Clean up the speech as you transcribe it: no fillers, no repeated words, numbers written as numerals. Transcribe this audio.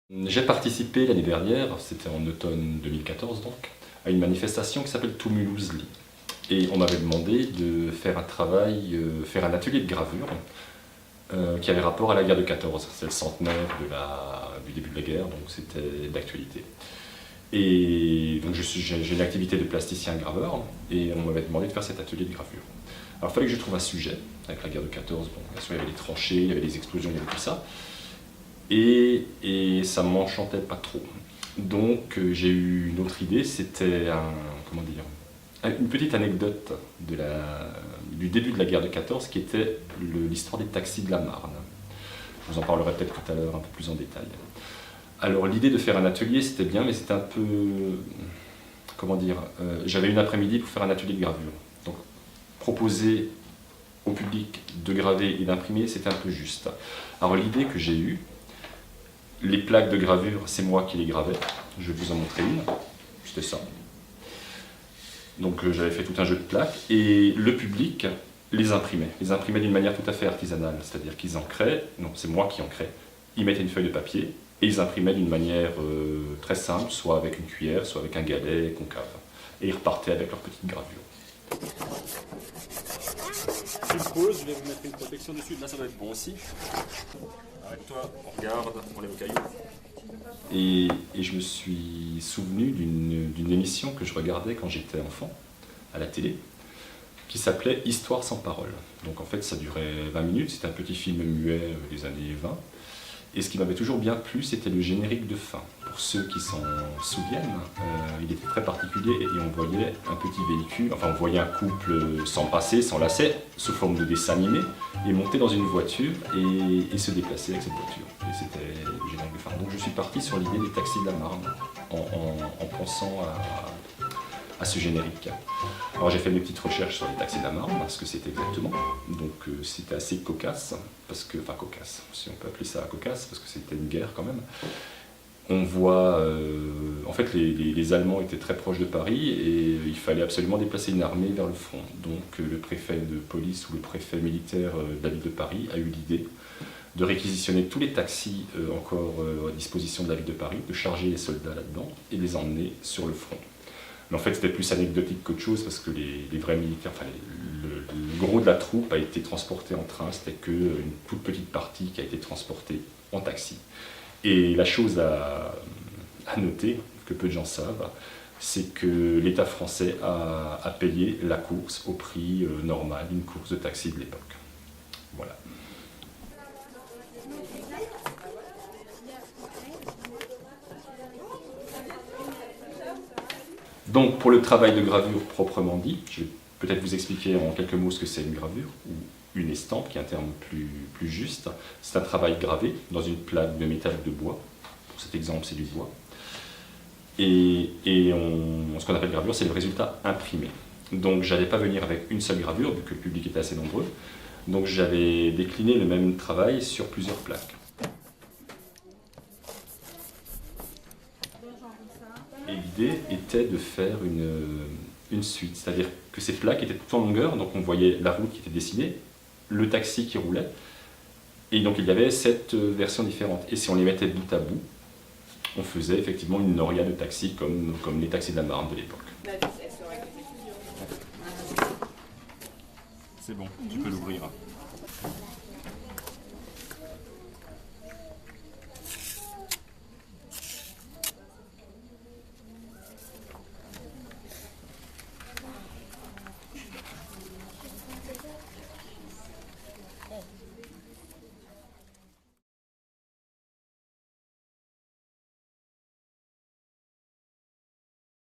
J'ai participé l'année dernière, c'était en automne 2014 donc, à une manifestation qui s'appelle Tumuluzli. Et on m'avait demandé de faire un travail, faire un atelier de gravure qui avait rapport à la guerre de 14. C'est le centenaire du début de la guerre, donc c'était d'actualité. Et donc j'ai une activité de plasticien graveur et on m'avait demandé de faire cet atelier de gravure. Alors il fallait que je trouve un sujet, avec la guerre de 14, bon, bien sûr il y avait les tranchées, il y avait les explosions, il y avait tout ça. Et ça ne m'enchantait pas trop. Donc j'ai eu une autre idée, c'était une petite anecdote du début de la guerre de 14 qui était l'histoire des taxis de la Marne. Je vous en parlerai peut-être tout à l'heure un peu plus en détail. Alors l'idée de faire un atelier c'était bien, mais c'était un peu... j'avais une après-midi pour faire un atelier de gravure. Donc proposer au public de graver et d'imprimer, c'était un peu juste. Alors l'idée que j'ai eue, les plaques de gravure, c'est moi qui les gravais. Je vais vous en montrer une. C'était ça. Donc j'avais fait tout un jeu de plaques et le public les imprimait. Les imprimait d'une manière tout à fait artisanale, c'est-à-dire qu'ils ancraient, non c'est moi qui ancrais, ils mettaient une feuille de papier et ils imprimaient d'une manière très simple, soit avec une cuillère, soit avec un galet concave. Et ils repartaient avec leur petite gravure. Je pose, je vais vous mettre une protection dessus, là ça doit être bon aussi. Arrête-toi, on regarde, on lève le caillou. Et je me suis souvenu d'une émission que je regardais quand j'étais enfant, à la télé, qui s'appelait Histoire sans parole. Donc en fait ça durait 20 minutes, c'était un petit film muet des années 20. Et ce qui m'avait toujours bien plu, c'était le générique de fin. Pour ceux qui s'en souviennent, il était très particulier et on voyait un petit véhicule, enfin on voyait un couple s'enlacer sous forme de dessin animé et monter dans une voiture et se déplacer avec cette voiture. Et c'était le générique de fin. Donc je suis parti sur l'idée des taxis de la Marne en pensant à ce générique. Alors j'ai fait mes petites recherches sur les taxis de la Marne, ce que c'était exactement. Donc c'était assez cocasse, enfin cocasse, si on peut appeler ça cocasse, parce que c'était une guerre quand même. On voit, en fait les Allemands étaient très proches de Paris et il fallait absolument déplacer une armée vers le front. Donc le préfet de police ou le préfet militaire de la ville de Paris a eu l'idée de réquisitionner tous les taxis encore à disposition de la ville de Paris, de charger les soldats là-dedans et les emmener sur le front. Mais en fait, c'était plus anecdotique qu'autre chose parce que les vrais militaires, enfin le gros de la troupe a été transporté en train, c'était qu'une toute petite partie qui a été transportée en taxi. Et la chose à noter, que peu de gens savent, c'est que l'État français a payé la course au prix normal d'une course de taxi de l'époque. Voilà. Donc pour le travail de gravure proprement dit, je vais peut-être vous expliquer en quelques mots ce que c'est une gravure, ou une estampe, qui est un terme plus juste. C'est un travail gravé dans une plaque de métal ou de bois. Pour cet exemple, c'est du bois. Et ce qu'on appelle gravure, c'est le résultat imprimé. Donc j'allais pas venir avec une seule gravure, vu que le public était assez nombreux. Donc j'avais décliné le même travail sur plusieurs plaques. Et l'idée était de faire une suite, c'est-à-dire que ces plaques étaient tout en longueur, donc on voyait la route qui était dessinée, le taxi qui roulait, et donc il y avait 7 versions différentes. Et si on les mettait bout à bout, on faisait effectivement une noria de taxi comme les taxis de la Marne de l'époque. C'est bon, tu peux l'ouvrir.